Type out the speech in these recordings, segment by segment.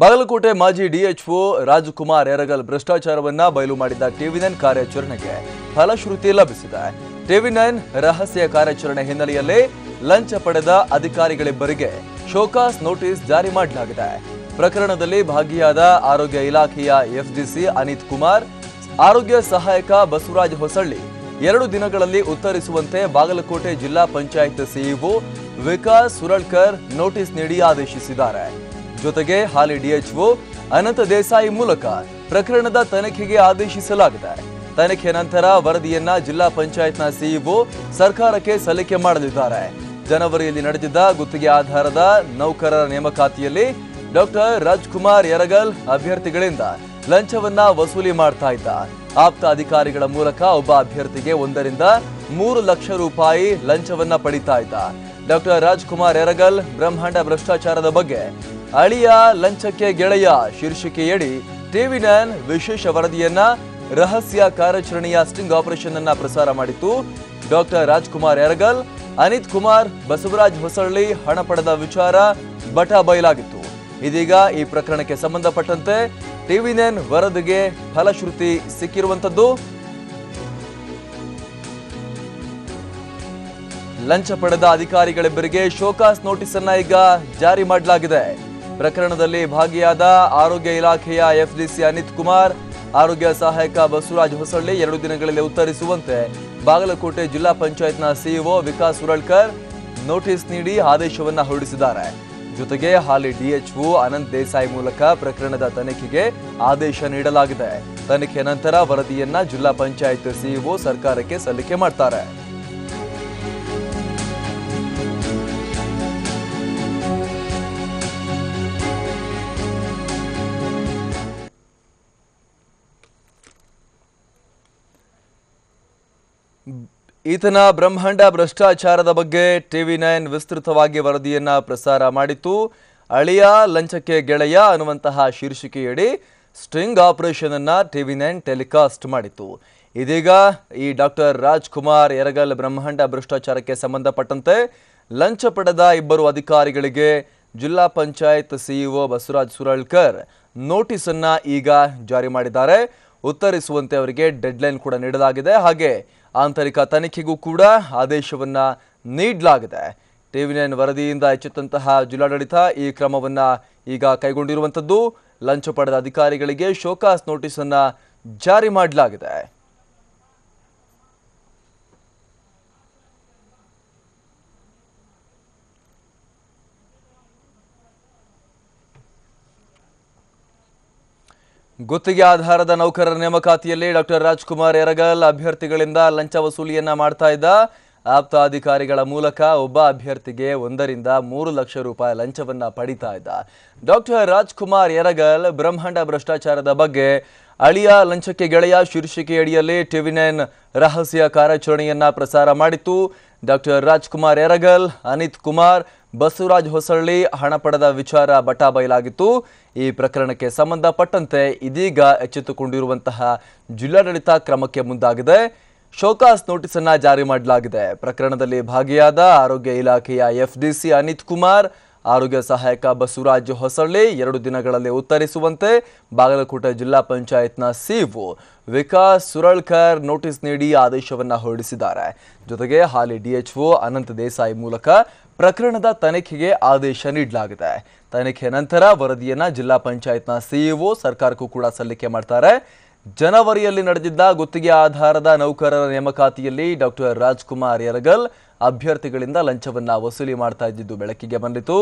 ಬಾಗಲಕೋಟೆ ಮಾಜಿ ಡಿಎಚ್ಒ ರಾಜಕುಮಾರ್ ಯರಗಲ್ ಭ್ರಷ್ಟಾಚಾರವನ್ನ ಬಯಲು ಮಾಡಿದ ಟಿವಿ9 ಕಾರ್ಯಾಚರಣೆಗೆ ಫಲಶ್ರುತಿ ಲಭಿಸಿದೆ. ಟಿವಿ9 ರಹಸ್ಯ ಕಾರ್ಯಾಚರಣೆ ಹಿನ್ನೆಲೆಯಲ್ಲಿ ಲಂಚ ಪಡೆದ ಅಧಿಕಾರಿಗಳಿಬ್ಬರಿಗೆ ಶೋಕಾಸ್ ನೋಟಿಸ್ ಜಾರಿ ಮಾಡಲಾಗಿದೆ. ಪ್ರಕರಣದಲ್ಲಿ ಭಾಗಿಯಾದ ಆರೋಗ್ಯ ಇಲಾಖೆಯ ಎಫ್ಡಿಸಿ ಅನಿತ್ ಕುಮಾರ್, ಆರೋಗ್ಯ ಸಹಾಯಕ ಬಸವರಾಜ್ ಹೊಸಳ್ಳಿ 2 ದಿನಗಳಲ್ಲಿ ಉತ್ತರಿಸುವಂತೆ ಬಾಗಲಕೋಟೆ ಜಿಲ್ಲಾ ಪಂಚಾಯತ್ ಸಿಇಒ ವಿಕಾಸ್ ಸುರಳ್ಕರ್ ನೋಟಿಸ್ ನೀಡಿ ಆದೇಶಿಸಿದ್ದಾರೆ. ಜೊತೆಗೆ ಹಾಲಿ ಡಿಎಚ್ಒ ಅನಂತ ದೇಸಾಯಿ ಮೂಲಕ ಪ್ರಕರಣದ ತನಿಖೆಗೆ ಆದೇಶಿಸಲಾಗಿದೆ. ತನಿಖೆ ನಂತರ ವರದಿಯನ್ನ ಜಿಲ್ಲಾ ಪಂಚಾಯತ್ನ ಸಿಇಒ ಸರ್ಕಾರಕ್ಕೆ ಸಲ್ಲಿಕೆ ಮಾಡಲಿದ್ದಾರೆ. ಜನವರಿಯಲ್ಲಿ ನಡೆದಿದ್ದ ಗುತ್ತಿಗೆ ಆಧಾರದ ನೌಕರರ ನೇಮಕಾತಿಯಲ್ಲಿ ಡಾಕ್ಟರ್ ರಾಜ್ಕುಮಾರ್ ಯರಗಲ್ ಅಭ್ಯರ್ಥಿಗಳಿಂದ ಲಂಚವನ್ನ ವಸೂಲಿ ಮಾಡ್ತಾ ಇದ್ದ. ಆಪ್ತ ಅಧಿಕಾರಿಗಳ ಮೂಲಕ ಒಬ್ಬ ಅಭ್ಯರ್ಥಿಗೆ 1 ರಿಂದ 3 ಲಕ್ಷ ರೂಪಾಯಿ ಲಂಚವನ್ನ ಪಡಿತಾ ಇದ್ದ. ಡಾಕ್ಟರ್ ರಾಜ್ಕುಮಾರ್ ಯರಗಲ್ ಬ್ರಹ್ಮಾಂಡ ಭ್ರಷ್ಟಾಚಾರದ ಬಗ್ಗೆ ಅಳಿಯ ಲಂಚಕ್ಕೆ ಗೆಳೆಯ ಶೀರ್ಷಿಕೆಯಡಿ ಟಿವಿ9 ವಿಶೇಷ ವರದಿಯನ್ನ ರಹಸ್ಯ ಕಾರ್ಯಾಚರಣೆಯ ಸ್ಟಿಂಗ್ ಆಪರೇಷನ್ ಅನ್ನ ಪ್ರಸಾರ ಮಾಡಿತ್ತು. ಡಾಕ್ಟರ್ ರಾಜ್ಕುಮಾರ್ ಯರಗಲ್, ಅನಿತ್ ಕುಮಾರ್, ಬಸವರಾಜ್ ಹೊಸಳ್ಳಿ ಹಣ ಪಡೆದ ವಿಚಾರ ಬಟ ಬಯಲಾಗಿತ್ತು. ಇದೀಗ ಈ ಪ್ರಕರಣಕ್ಕೆ ಸಂಬಂಧಪಟ್ಟಂತೆ ಟಿವಿ9 ವರದಿಗೆ ಫಲಶ್ರುತಿ ಸಿಕ್ಕಿರುವಂತದ್ದು. ಲಂಚ ಪಡೆದ ಅಧಿಕಾರಿಗಳಿಬ್ಬರಿಗೆ ಶೋಕಾಸ್ ನೋಟಿಸ್ ಅನ್ನ ಈಗ ಜಾರಿ ಮಾಡಲಾಗಿದೆ. ಪ್ರಕರಣದಲ್ಲಿ ಭಾಗಿಯಾದ ಆರೋಗ್ಯ ಇಲಾಖೆಯ ಎಫ್ಡಿಸಿ ಅನಿತ್ ಕುಮಾರ್, ಆರೋಗ್ಯ ಸಹಾಯಕ ಬಸವರಾಜ್ ಹೊಸಳ್ಳಿ 2 ದಿನಗಳಲ್ಲಿ ಉತ್ತರಿಸುವಂತೆ ಬಾಗಲಕೋಟೆ ಜಿಲ್ಲಾ ಪಂಚಾಯತ್ನ ಸಿಇಒ ವಿಕಾಸ್ ಸುರಳ್ಕರ್ ನೋಟಿಸ್ ನೀಡಿ ಆದೇಶವನ್ನ ಹೊರಡಿಸಿದ್ದಾರೆ. ಜೊತೆಗೆ ಹಾಲಿ ಡಿಎಚ್ಒ ಅನಂತ್ ದೇಸಾಯಿ ಮೂಲಕ ಪ್ರಕರಣದ ತನಿಖೆಗೆ ಆದೇಶ ನೀಡಲಾಗಿದೆ. ತನಿಖೆ ನಂತರ ವರದಿಯನ್ನ ಜಿಲ್ಲಾ ಪಂಚಾಯತ್ ಸಿಇಒ ಸರ್ಕಾರಕ್ಕೆ ಸಲ್ಲಿಕೆ ಮಾಡ್ತಾರೆ. ಈತನ ಬ್ರಹ್ಮಾಂಡ ಭ್ರಷ್ಟಾಚಾರದ ಬಗ್ಗೆ ಟಿವಿ9 ವಿಸ್ತೃತವಾಗಿ ವರದಿಯನ್ನ ಪ್ರಸಾರ ಮಾಡಿತ್ತು. ಅಳಿಯ ಲಂಚಕ್ಕೆ ಗೆಳೆಯ ಅನ್ನುವಂತಹ ಶೀರ್ಷಿಕೆಯಡಿ ಸ್ಟಿಂಗ್ ಆಪರೇಷನ್ ಅನ್ನ ಟಿವಿ9 ಟೆಲಿಕಾಸ್ಟ್ ಮಾಡಿತ್ತು. ಇದೀಗ ಈ ಡಾಕ್ಟರ್ ರಾಜ್ಕುಮಾರ್ ಯರಗಲ್ ಬ್ರಹ್ಮಾಂಡ ಭ್ರಷ್ಟಾಚಾರಕ್ಕೆ ಸಂಬಂಧಪಟ್ಟಂತೆ ಲಂಚ ಪಡೆದ 2 ಅಧಿಕಾರಿಗಳಿಗೆ ಜಿಲ್ಲಾ ಪಂಚಾಯತ್ ಸಿಇಒ ಬಸವರಾಜ್ ಸುರಳ್ಕರ್ ನೋಟಿಸ್ ಅನ್ನ ಈಗ ಜಾರಿ ಮಾಡಿದ್ದಾರೆ. ಉತ್ತರಿಸುವಂತೆ ಅವರಿಗೆ ಡೆಡ್ಲೈನ್ ಕೂಡ ನೀಡಲಾಗಿದೆ. ಹಾಗೆ ಆಂತರಿಕ ತನಿಖೆಗೂ ಕೂಡ ಆದೇಶವನ್ನ ನೀಡಲಾಗಿದೆ. ಟಿವಿ9 ವರದಿಯಿಂದ ಎಚ್ಚೆತ್ತಂತಹ ಜಿಲ್ಲಾಡಳಿತ ಈ ಕ್ರಮವನ್ನ ಈಗ ಕೈಗೊಂಡಿರುವಂತದ್ದು. ಲಂಚ ಪಡೆದ ಅಧಿಕಾರಿಗಳಿಗೆ ಶೋಕಾಸ್ ನೋಟಿಸ್ ಅನ್ನ ಜಾರಿ ಮಾಡಲಾಗಿದೆ. ಗುತ್ತಿಗೆ ಆಧಾರದ ನೌಕರರ ನೇಮಕಾತಿಯಲ್ಲಿ ಡಾಕ್ಟರ್ ರಾಜ್ಕುಮಾರ್ ಯರಗಲ್ ಅಭ್ಯರ್ಥಿಗಳಿಂದ ಲಂಚ ವಸೂಲಿಯನ್ನ ಮಾಡ್ತಾ ಇದ್ದ. ಆಪ್ತ ಅಧಿಕಾರಿಗಳ ಮೂಲಕ ಒಬ್ಬ ಅಭ್ಯರ್ಥಿಗೆ 1 ರಿಂದ 3 ಲಕ್ಷ ರೂಪಾಯಿ ಲಂಚವನ್ನ ಪಡಿತಾ ಇದ್ದ. ಡಾಕ್ಟರ್ ರಾಜ್ಕುಮಾರ್ ಯರಗಲ್ ಬ್ರಹ್ಮಾಂಡ ಭ್ರಷ್ಟಾಚಾರದ ಬಗ್ಗೆ ಅಳಿಯ ಲಂಚಕ್ಕೆ ಗೆಳೆಯ ಶೀರ್ಷಿಕೆಯಡಿಯಲ್ಲಿ ಟಿವಿ9 ರಹಸ್ಯ ಕಾರ್ಯಾಚರಣೆಯನ್ನ ಪ್ರಸಾರ ಮಾಡಿತ್ತು. ಡಾಕ್ಟರ್ ರಾಜ್ಕುಮಾರ್ ಯರಗಲ್, ಅನಿತ್ ಕುಮಾರ್, ಬಸವರಾಜ್ ಹೊಸಳ್ಳಿ ಹಣ ಪಡೆದ ವಿಚಾರ ಬಟ ಬಯಲಾಗಿತ್ತು. ಈ ಪ್ರಕರಣಕ್ಕೆ ಸಂಬಂಧಪಟ್ಟಂತೆ ಇದೀಗ ಎಚ್ಚೆತ್ತುಕೊಂಡಿರುವಂತಹ ಜಿಲ್ಲಾಡಳಿತ ಕ್ರಮಕ್ಕೆ ಮುಂದಾಗಿದೆ. ಶೋಕಾಸ್ ನೋಟಿಸ್ ಅನ್ನ ಜಾರಿ ಮಾಡಲಾಗಿದೆ. ಪ್ರಕರಣದಲ್ಲಿ ಭಾಗಿಯಾದ ಆರೋಗ್ಯ ಇಲಾಖೆಯ ಎಫ್ಡಿಸಿ ಅನಿತ್ ಕುಮಾರ್, ಆರೋಗ್ಯ ಸಹಾಯಕ ಬಸವರಾಜ್ ಹೊಸಳ್ಳಿ 2 ದಿನಗಳಲ್ಲಿ ಉತ್ತರಿಸುವಂತೆ ಬಾಗಲಕೋಟೆ ಜಿಲ್ಲಾ ಪಂಚಾಯತ್ನ ಸಿಇಒ ವಿಕಾಸ್ ಸುರಳ್ಕರ್ ನೋಟಿಸ್ ನೀಡಿ ಆದೇಶವನ್ನ ಹೊರಡಿಸಿದ್ದಾರೆ. ಜೊತೆಗೆ ಹಾಲಿ ಡಿಎಚ್ಒ ಅನಂತ ದೇಸಾಯಿ ಮೂಲಕ ಪ್ರಕರಣದ ತನಿಖೆಗೆ ಆದೇಶ ನೀಡಲಾಗಿದೆ. ತನಿಖೆ ನಂತರ ವರದಿಯನ್ನ ಜಿಲ್ಲಾ ಪಂಚಾಯತ್ನ ಸಿಇಒ ಸರ್ಕಾರಕ್ಕೂ ಕೂಡ ಸಲ್ಲಿಕೆ ಮಾಡ್ತಾರೆ. ಜನವರಿಯಲ್ಲಿ ನಡೆದಿದ್ದ ಗುತ್ತಿಗೆ ಆಧಾರದ ನೌಕರರ ನೇಮಕಾತಿಯಲ್ಲಿ ಡಾಕ್ಟರ್ ರಾಜ್ಕುಮಾರ್ ಯರಗಲ್ ಅಭ್ಯರ್ಥಿಗಳಿಂದ ಲಂಚವನ್ನ ವಸೂಲಿ ಮಾಡ್ತಾ ಇದ್ದಿದ್ದು ಬೆಳಕಿಗೆ ಬಂದಿತು.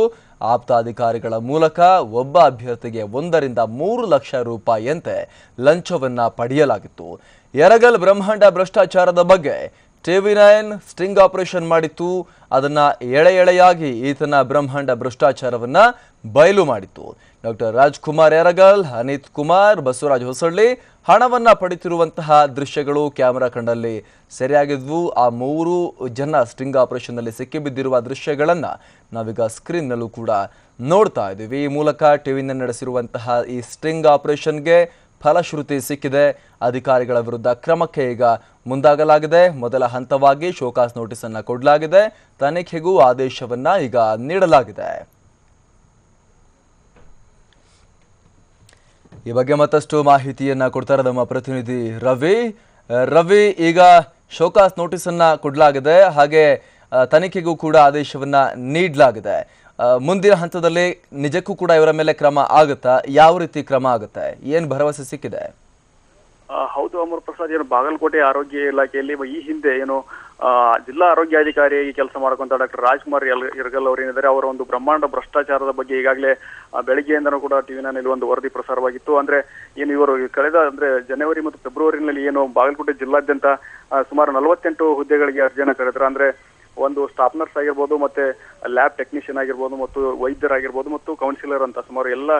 ಆಪ್ತ ಅಧಿಕಾರಿಗಳ ಮೂಲಕ ಒಬ್ಬ ಅಭ್ಯರ್ಥಿಗೆ 1 ರಿಂದ 3 ಲಕ್ಷ ರೂಪಾಯಿಯಂತೆ ಲಂಚವನ್ನ ಪಡೆಯಲಾಗಿತ್ತು. ಯರಗಲ್ ಬ್ರಹ್ಮಾಂಡ ಭ್ರಷ್ಟಾಚಾರದ ಬಗ್ಗೆ ಟಿವಿ9 ಸ್ಟಿಂಗ್ ಆಪರೇಷನ್ ಮಾಡಿತ್ತು. ಅದನ್ನ ಎಳೆಯಾಗಿ ಈತನ ಬ್ರಹ್ಮಾಂಡ ಭ್ರಷ್ಟಾಚಾರವನ್ನ ಬಯಲು ಮಾಡಿತ್ತು. ಡಾಕ್ಟರ್ ರಾಜ್ಕುಮಾರ್ ಯರಗಲ್, ಅನಿತ್ ಕುಮಾರ್, ಬಸವರಾಜ್ ಹೊಸಳ್ಳಿ ಹಣವನ್ನ ಪಡೆಯುತ್ತಿರುವಂತಹ ದೃಶ್ಯಗಳು ಕ್ಯಾಮೆರಾ ಕಣ್ಣಲ್ಲಿ ಸೆರೆಯಾಗಿದ್ವು. ಆ 3 ಜನ ಸ್ಟಿಂಗ್ ಆಪರೇಷನ್ ನಲ್ಲಿ ಸಿಕ್ಕಿಬಿದ್ದಿರುವ ದೃಶ್ಯಗಳನ್ನ ನಾವೀಗ ಸ್ಕ್ರೀನ್ ನಲ್ಲೂ ಕೂಡ ನೋಡ್ತಾ ಇದ್ದೀವಿ. ಈ ಮೂಲಕ ಟಿವಿ9 ನಡೆಸಿರುವಂತಹ ಈ ಸ್ಟಿಂಗ್ ಆಪರೇಷನ್ಗೆ ಫಲಶ್ರುತಿ ಸಿಕ್ಕಿದೆ. ಅಧಿಕಾರಿಗಳ ವಿರುದ್ಧ ಕ್ರಮಕ್ಕೆ ಈಗ ಮುಂದಾಗಲಾಗಿದೆ. ಮೊದಲ ಹಂತವಾಗಿ ಶೋಕಾಸ್ ನೋಟಿಸ್ ಅನ್ನು ಕೊಡಲಾಗಿದೆ. ತನಿಖೆಗೂ ಆದೇಶವನ್ನ ಈಗ ನೀಡಲಾಗಿದೆ. ಈ ಬಗ್ಗೆ ಮತ್ತಷ್ಟು ಮಾಹಿತಿಯನ್ನ ಕೊಡ್ತಾರೆ ನಮ್ಮ ಪ್ರತಿನಿಧಿ ರವಿ. ರವಿ, ಈಗ ಶೋಕಾಸ್ ನೋಟಿಸ್ ಅನ್ನ ಕೊಡಲಾಗಿದೆ, ಹಾಗೆ ತನಿಖೆಗೂ ಕೂಡ ಆದೇಶವನ್ನ ನೀಡಲಾಗಿದೆ. ಮುಂದಿನ ಹಂತದಲ್ಲಿ ನಿಜಕ್ಕೂ ಕೂಡ ಇವರ ಮೇಲೆ ಕ್ರಮ ಆಗುತ್ತಾ? ಯಾವ ರೀತಿ ಕ್ರಮ ಆಗುತ್ತೆ? ಏನು ಭರವಸೆ ಸಿಕ್ಕಿದೆ? ಹೌದು ಅಮರ್ ಪ್ರಸಾದ್, ಏನು ಬಾಗಲಕೋಟೆ ಆರೋಗ್ಯ ಇಲಾಖೆಯಲ್ಲಿ ಈ ಹಿಂದೆ ಏನು ಜಿಲ್ಲಾ ಆರೋಗ್ಯಾಧಿಕಾರಿಯಾಗಿ ಕೆಲಸ ಮಾಡ್ಕೊಂತ ಡಾಕ್ಟರ್ ರಾಜ್ಕುಮಾರ್ ಯರಗಲ್ ಅವರು ಏನಿದ್ದಾರೆ, ಅವರ ಒಂದು ಬ್ರಹ್ಮಾಂಡ ಭ್ರಷ್ಟಾಚಾರದ ಬಗ್ಗೆ ಈಗಾಗಲೇ ಬೆಳಗ್ಗೆಯಿಂದನೂ ಕೂಡ ಟಿವಿನಲ್ಲಿ ಒಂದು ವರದಿ ಪ್ರಸಾರವಾಗಿತ್ತು. ಅಂದ್ರೆ ಏನು ಇವರು ಕಳೆದ ಜನವರಿ ಮತ್ತು ಫೆಬ್ರವರಿನಲ್ಲಿ ಏನು ಬಾಗಲಕೋಟೆ ಜಿಲ್ಲಾದ್ಯಂತ ಸುಮಾರು 48 ಹುದ್ದೆಗಳಿಗೆ ಅರ್ಜಿಯನ್ನು ಕರೆದ್ರು. ಅಂದ್ರೆ ಒಂದು ಸ್ಟಾಫ್ ನರ್ಸ್ ಆಗಿರ್ಬೋದು, ಮತ್ತೆ ಲ್ಯಾಬ್ ಟೆಕ್ನಿಷಿಯನ್ ಆಗಿರ್ಬೋದು, ಮತ್ತು ವೈದ್ಯರಾಗಿರ್ಬೋದು, ಮತ್ತು ಕೌನ್ಸಿಲರ್ ಅಂತ ಸುಮಾರು ಎಲ್ಲ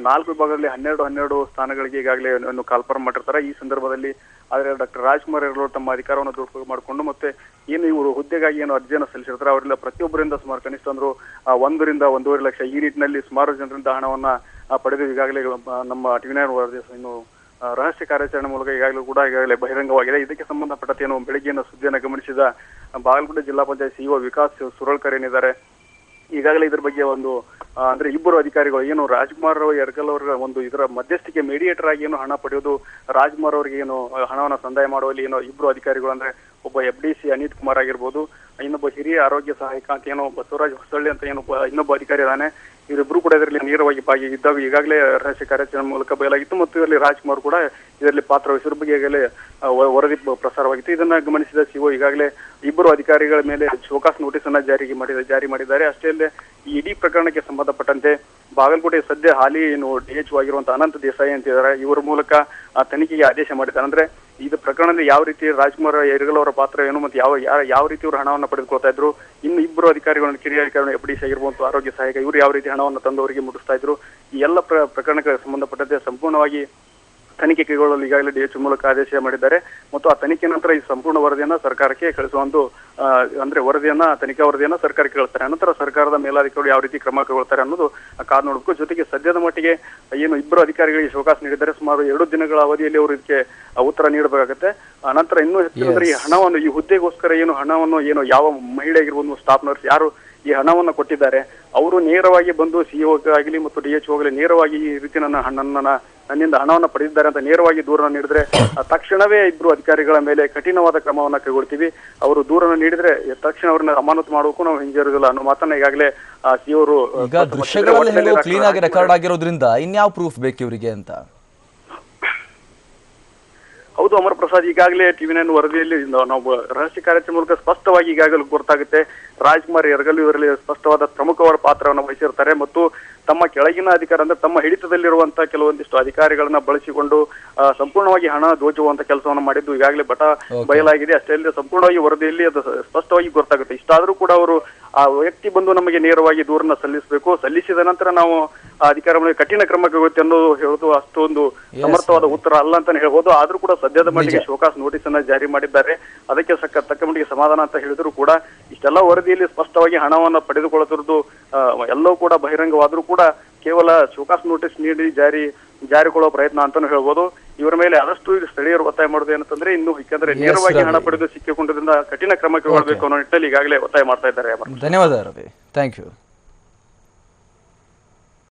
4 ವಿಭಾಗದಲ್ಲಿ 12 ಸ್ಥಾನಗಳಿಗೆ ಈಗಾಗಲೇ ಕಾಲ್ಫರ್ಮ್ ಮಾಡಿರ್ತಾರೆ. ಈ ಸಂದರ್ಭದಲ್ಲಿ ಆದರೆ ಡಾಕ್ಟರ್ ರಾಜ್ಕುಮಾರ್ ಅವರು ತಮ್ಮ ಅಧಿಕಾರವನ್ನು ದುರುಪಯೋಗ ಮಾಡಿಕೊಂಡು ಮತ್ತೆ ಏನು ಇವರು ಹುದ್ದೆಗಾಗಿ ಏನು ಅರ್ಜಿಯನ್ನು ಸಲ್ಲಿಸಿರ್ತಾರೆ, ಅವರೆಲ್ಲ ಪ್ರತಿಯೊಬ್ಬರಿಂದ ಸುಮಾರು ಕನಿಷ್ಠ 1 ರಿಂದ 1.5 ಲಕ್ಷ ಈ ನಿಟ್ಟಿನಲ್ಲಿ ಸುಮಾರು ಜನರಿಂದ ಹಣವನ್ನ ಪಡೆದು ಈಗಾಗಲೇ ನಮ್ಮ ಟಿವಿ9 ವರದಿ ಇನ್ನು ರಹಸ್ಯ ಕಾರ್ಯಾಚರಣೆ ಮೂಲಕ ಈಗಾಗಲೇ ಬಹಿರಂಗವಾಗಿದೆ. ಇದಕ್ಕೆ ಸಂಬಂಧಪಟ್ಟಂತೆ ಏನು ಬೆಳಗ್ಗೆಯನ್ನು ಸುದ್ದಿಯನ್ನು ಗಮನಿಸಿದ ಬಾಗಲಕೋಟೆ ಜಿಲ್ಲಾ ಪಂಚಾಯತ್ ಸಿಇಒ ವಿಕಾಸ್ ಸುರಳ್ಕರ್ ಏನಿದ್ದಾರೆ, ಈಗಾಗಲೇ ಇದ್ರ ಬಗ್ಗೆ ಒಂದು ಇಬ್ಬರು ಅಧಿಕಾರಿಗಳು ಏನು ರಾಜ್ಕುಮಾರ್ ಯರಗಲ್ ಅವರ ಒಂದು ಇದರ ಮಧ್ಯಸ್ಥಿಕೆ ಮೀಡಿಯೇಟರ್ ಆಗಿ ಏನು ಹಣ ಪಡೆಯೋದು, ರಾಜ್ಕುಮಾರ್ ಅವರಿಗೆ ಏನು ಹಣವನ್ನು ಸಂದಾಯ ಮಾಡುವಲ್ಲಿ ಏನೋ ಇಬ್ಬರು ಅಧಿಕಾರಿಗಳು ಅಂದ್ರೆ ಒಬ್ಬ FDC ಅನಿತ್ ಕುಮಾರ್ ಆಗಿರ್ಬೋದು, ಇನ್ನೊಬ್ಬ ಹಿರಿಯ ಆರೋಗ್ಯ ಸಹಾಯಕ ಅಂತ ಏನೋ ಬಸವರಾಜ್ ಹೊಸಳ್ಳಿ ಅಂತ ಇನ್ನೊಬ್ಬ ಅಧಿಕಾರಿ ಇದ್ದಾನೆ. ಇವರಿಬ್ರು ಕೂಡ ಇದರಲ್ಲಿ ನೇರವಾಗಿ ಭಾಗಿಯಾಗಿದ್ದಾಗ ಈಗಾಗಲೇ ರಹಸ್ಯ ಕಾರ್ಯಾಚರಣೆ ಮೂಲಕ ಬಯಲಾಗಿತ್ತು. ಮತ್ತು ಇದರಲ್ಲಿ ರಾಜ್ಕುಮಾರ್ ಕೂಡ ಇದರಲ್ಲಿ ಪಾತ್ರ ವಹಿಸಿದ ಬಗ್ಗೆ ಈಗಾಗಲೇ ವರದಿ ಪ್ರಸಾರವಾಗಿತ್ತು. ಇದನ್ನ ಗಮನಿಸಿದ ಸಿಒ ಈಗಾಗಲೇ ಇಬ್ಬರು ಅಧಿಕಾರಿಗಳ ಮೇಲೆ ಶೋಕಾಸ್ ನೋಟಿಸ್ ಅನ್ನ ಜಾರಿ ಮಾಡಿದ್ದಾರೆ. ಅಷ್ಟೇ ಅಲ್ಲದೆ ಈ ಇಡೀ ಪ್ರಕರಣಕ್ಕೆ ಸಂಬಂಧಪಟ್ಟಂತೆ ಬಾಗಲಕೋಟೆ ಸದ್ಯ ಹಾಲಿ ಏನು DHO ಆಗಿರುವಂತಹ ಅನಂತ್ ದೇಸಾಯಿ ಅಂತ ಇದ್ದಾರೆ, ಇವರ ಮೂಲಕ ತನಿಖೆಗೆ ಆದೇಶ ಮಾಡಿದ್ದಾರೆ. ಅಂದ್ರೆ ಇದು ಪ್ರಕರಣದಲ್ಲಿ ಯಾವ ರೀತಿ ರಾಜ್ಕುಮಾರ್ ಯರಗಲ್ ಅವರ ಪಾತ್ರ ಏನು, ಮತ್ತೆ ಯಾವ ರೀತಿ ಇವರು ಹಣವನ್ನು ಪಡೆದುಕೊಳ್ತಾ ಇದ್ರು, ಇನ್ನು ಇಬ್ಬರು ಅಧಿಕಾರಿಗಳನ್ನು ಕಿರಿಯ ಅಧಿಕಾರಿಗಳು FDC ಆಗಿರ್ಬೋದು, ಆರೋಗ್ಯ ಸಹಾಯಕ, ಇವರು ಯಾವ ರೀತಿ ಹಣವನ್ನು ತಂದವರಿಗೆ ಮುಟ್ಟಿಸ್ತಾ ಇದ್ರು, ಈ ಎಲ್ಲ ಪ್ರಕರಣಕ್ಕೆ ಸಂಬಂಧಪಟ್ಟಂತೆ ಸಂಪೂರ್ಣವಾಗಿ ತನಿಖೆ ಕೈಗೊಳ್ಳಲು ಈಗಾಗಲೇ DHO ಮೂಲಕ ಆದೇಶ ಮಾಡಿದ್ದಾರೆ. ಮತ್ತು ಆ ತನಿಖೆ ನಂತರ ಈ ಸಂಪೂರ್ಣ ವರದಿಯನ್ನ ಸರ್ಕಾರಕ್ಕೆ ಕಳಿಸುವ ಒಂದು ತನಿಖಾ ವರದಿಯನ್ನ ಸರ್ಕಾರಕ್ಕೆ ಕಳಿಸ್ತಾರೆ. ನಂತರ ಸರ್ಕಾರದ ಮೇಲಾಧಿಕಾರಿಗಳು ಯಾವ ರೀತಿ ಕ್ರಮ ಕೈಗೊಳ್ತಾರೆ ಅನ್ನೋದು ಕಾದು ನೋಡಬೇಕು. ಜೊತೆಗೆ ಸದ್ಯದ ಮಟ್ಟಿಗೆ ಏನು ಇಬ್ಬರು ಅಧಿಕಾರಿಗಳಿಗೆ ಶೋಕಾಸ್ ನೀಡಿದ್ದಾರೆ. ಸುಮಾರು 2 ದಿನಗಳ ಅವಧಿಯಲ್ಲಿ ಅವರು ಇದಕ್ಕೆ ಉತ್ತರ ನೀಡಬೇಕಾಗುತ್ತೆ. ನಂತರ ಇನ್ನೂ ಹೆಚ್ಚಿನ ಈ ಹಣವನ್ನು ಈ ಹುದ್ದೆಗೋಸ್ಕರ ಏನು ಹಣವನ್ನು ಏನು ಯಾವ ಮಹಿಳೆ ಆಗಿರ್ಬೋದು, ಸ್ಟಾಫ್ ನರ್ಸ್ ಯಾರು ಈ ಹಣವನ್ನು ಕೊಟ್ಟಿದ್ದಾರೆ, ಅವರು ನೇರವಾಗಿ ಬಂದು ಸಿಇಒ ಆಗಲಿ ಮತ್ತು DHO ಆಗಲಿ ನೇರವಾಗಿ ಈ ರೀತಿ ನನ್ನಿಂದ ಹಣವನ್ನು ಪಡೆದಿದ್ದಾರೆ ಅಂತ ನೇರವಾಗಿ ದೂರನ್ನು ನೀಡಿದ್ರೆ ತಕ್ಷಣವೇ ಇಬ್ಬರು ಅಧಿಕಾರಿಗಳ ಮೇಲೆ ಕಠಿಣವಾದ ಕ್ರಮವನ್ನ ಕೈಗೊಳ್ತೀವಿ. ಅವರು ದೂರನ್ನು ನೀಡಿದ್ರೆ ತಕ್ಷಣ ಅವ್ರನ್ನ ಅಮಾನತು ಮಾಡೋಕ್ಕೂ ನಾವು ಹಿಂಜರಿದಿಲ್ಲ ಅನ್ನೋ ಮಾತನ್ನ ಈಗಾಗಲೇ ಸಿಇಒ ಅವರು ದೃಶ್ಯಗಳಲ್ಲಿ ಕ್ಲೀನ್ ಆಗಿ ರೆಕಾರ್ಡ್ ಆಗಿರೋದ್ರಿಂದ ಇನ್ಯಾವ ಪ್ರೂಫ್ ಬೇಕು ಇವರಿಗೆ ಅಂತ. ಹೌದು ಅಮರ್ ಪ್ರಸಾದ್, ಈಗಾಗಲೇ ಟಿವಿ9 ವರದಿಯಲ್ಲಿ ನಾವು ರಹಸ್ಯ ಕಾರ್ಯಾಚರಣೆ ಮೂಲಕ ಸ್ಪಷ್ಟವಾಗಿ ಈಗಾಗಲೇ ಗೊತ್ತಾಗುತ್ತೆ ರಾಜ್ಕುಮಾರ್ ಯರಗಲ್ ಇವರಲ್ಲಿ ಸ್ಪಷ್ಟವಾದ ಪ್ರಮುಖವಾದ ಪಾತ್ರವನ್ನು ವಹಿಸಿರ್ತಾರೆ. ಮತ್ತು ತಮ್ಮ ಕೆಳಗಿನ ಅಧಿಕಾರ ಅಂದ್ರೆ ತಮ್ಮ ಹಿಡಿತದಲ್ಲಿರುವಂತಹ ಕೆಲವೊಂದಿಷ್ಟು ಅಧಿಕಾರಿಗಳನ್ನ ಬಳಸಿಕೊಂಡು ಸಂಪೂರ್ಣವಾಗಿ ಹಣ ದೋಚುವಂತ ಕೆಲಸವನ್ನು ಮಾಡಿದ್ದು ಈಗಾಗಲೇ ಬಯಲಾಗಿದೆ. ಅಷ್ಟೇ ಅಲ್ಲದೆ ಸಂಪೂರ್ಣವಾಗಿ ವರದಿಯಲ್ಲಿ ಅದು ಸ್ಪಷ್ಟವಾಗಿ ಗೊತ್ತಾಗುತ್ತೆ. ಇಷ್ಟಾದ್ರೂ ಕೂಡ ಅವರು ಆ ವ್ಯಕ್ತಿ ಬಂದು ನಮಗೆ ನೇರವಾಗಿ ದೂರನ್ನ ಸಲ್ಲಿಸಬೇಕು, ಸಲ್ಲಿಸಿದ ನಂತರ ನಾವು ಅಧಿಕಾರ ಮೇಲೆ ಕಠಿಣ ಕ್ರಮ ಕೈಗೊಳ್ಳುತ್ತೆ ಅನ್ನೋದು ಹೇಳೋದು ಅಷ್ಟೊಂದು ಸಮರ್ಥವಾದ ಉತ್ತರ ಅಲ್ಲ ಅಂತಾನೆ ಹೇಳ್ಬೋದು. ಆದ್ರೂ ಕೂಡ ಸದ್ಯದ ಮಟ್ಟಿಗೆ ಶೋಕಾಸ್ ನೋಟಿಸ್ ಅನ್ನ ಜಾರಿ ಮಾಡಿದ್ದಾರೆ. ಅದಕ್ಕೆ ತಕ್ಕ ಮಟ್ಟಿಗೆ ಸಮಾಧಾನ ಅಂತ ಹೇಳಿದ್ರು ಕೂಡ ಇಷ್ಟೆಲ್ಲ ವರದಿಯಲ್ಲಿ ಸ್ಪಷ್ಟವಾಗಿ ಹಣವನ್ನ ಪಡೆದುಕೊಳ್ಳುತ್ತಿರುವುದು ಎಲ್ಲವೂ ಕೂಡ ಬಹಿರಂಗವಾದ್ರೂ ಕೂಡ ಕೇವಲ ಶೋಕಾಸ್ ನೋಟಿಸ್ ನೀಡಿ ಜಾರಿಕೊಳ್ಳುವ ಪ್ರಯತ್ನ ಅಂತಾನು ಹೇಳ್ಬೋದು. ಇವರ ಮೇಲೆ ಆದಷ್ಟು ಸ್ಥಳೀಯರು ಒತ್ತಾಯ ಮಾಡೋದು ಏನಂತಂದ್ರೆ ಇನ್ನು ಯಾಕಂದ್ರೆ ನೇರವಾಗಿ ಹಣ ಪಡೆದು ಸಿಕ್ಕಿಕೊಂಡಿದ್ದರಿಂದ ಕಠಿಣ ಕ್ರಮ ಕೈಗೊಳ್ಳಬೇಕು ಅನ್ನೋ ನಿಟ್ಟಿನಲ್ಲಿ ಈಗಾಗಲೇ ಒತ್ತಾಯ ಮಾಡ್ತಾ ಇದ್ದಾರೆ. ಧನ್ಯವಾದ ರವಿ, ಥ್ಯಾಂಕ್ ಯು.